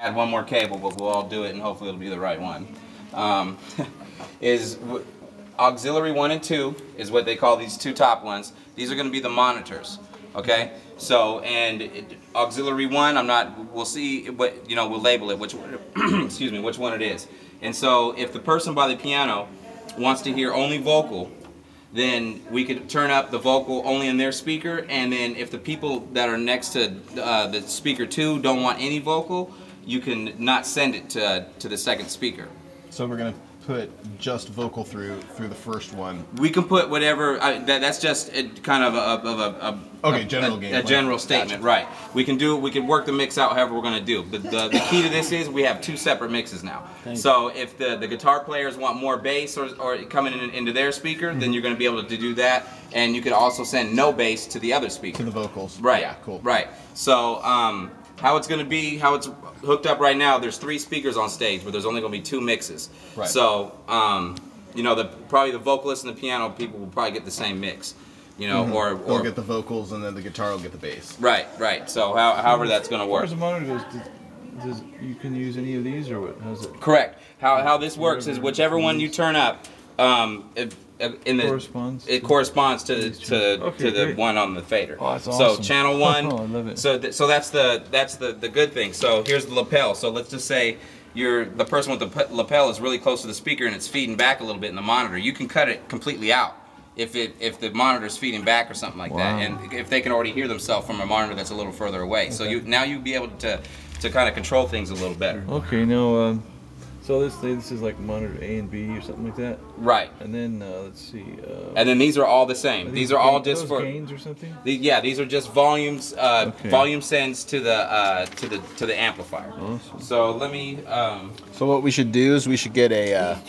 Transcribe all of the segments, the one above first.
Add one more cable, but we'll all do it and hopefully it'll be the right one. Um, auxiliary 1 and 2 is what they call these two top ones. These are going to be the monitors. Okay, so auxiliary 1, we'll see what, we'll label it, which excuse me, which one it is. And so if the person by the piano wants to hear only vocal, then we could turn up the vocal only in their speaker, and then if the people that are next to the speaker 2 don't want any vocal, you can not send it to the second speaker. So we're going to put just vocal through the first one. We can put whatever. That's just kind of a general statement, right? We can work the mix out however we're going to do. But the key to this is we have two separate mixes now. So if the guitar players want more bass or coming into their speaker, then you're going to be able to do that, and you could also send no bass to the other speaker. To the vocals. Right. Yeah. Cool. Right. So how it's going to be, how it's hooked up right now, there's 3 speakers on stage, but there's only going to be 2 mixes. Right. So, probably the vocalist and the piano people will probably get the same mix, or get the vocals and then the guitar will get the bass. Right, right. So however that's going to work. As far as the monitor goes, you can use any of these, or what? How's it? Correct. How this works is whichever one you turn up, it corresponds to the one on the fader. Oh, that's awesome. So channel 1. Oh, I love it. So that's the good thing. So here's the lapel. So let's just say the person with the lapel is really close to the speaker and it's feeding back a little bit in the monitor. You can cut it completely out if the monitor's feeding back or something like that, and if they can already hear themselves from a monitor that's a little further away. Okay. So now you'll be able to kind of control things a little better. Okay, now. So this is like monitor A and B or something like that? Right. And then, let's see. And then these are all the same. These are all just for gains or something? These are just volumes. Okay. Volume sends to the amplifier. Awesome. So let me. So what we should do is we should get a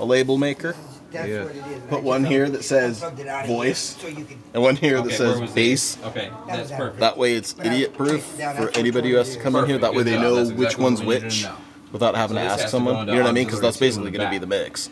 label maker. That's Yeah. what it is. Put one here that says voice, and one here that says bass. Okay, that's perfect. That way it's idiot proof for anybody who has to come in here. That way they know which one's which without having to ask someone. You know what I mean? Because that's basically going to be the mix.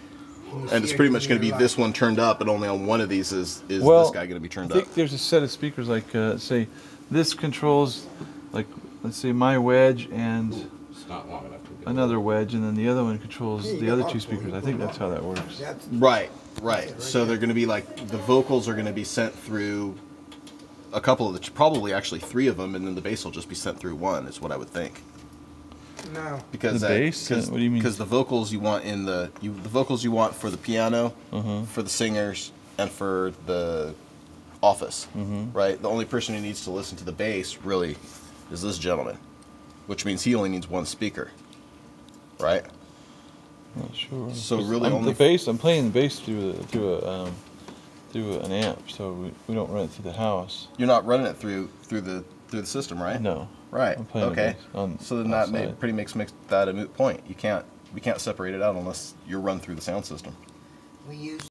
And it's pretty much going to be this one turned up, and only on one of these is this guy going to be turned up. I think there's a set of speakers like, say, this controls, like, let's say my wedge and It's not long enough to another wedge, and then the other one controls the other 2 speakers. I think that's how that works. Right. So they're going to be like, the vocals are going to be sent through a couple of probably actually 3 of them, and then the bass will just be sent through one, is what I would think. No. Because the bass? What do you mean? Because the vocals you want the vocals you want for the piano, for the singers, and for the office, right? The only person who needs to listen to the bass really is this gentleman, which means he only needs 1 speaker, right? Not sure. So really only the bass. I'm playing the bass through an amp, so we don't run it through the house. You're not running it through the system, right? No. Right. I'm playing Okay. the bass So then that makes that a moot point. We can't separate it out unless you're run through the sound system. We use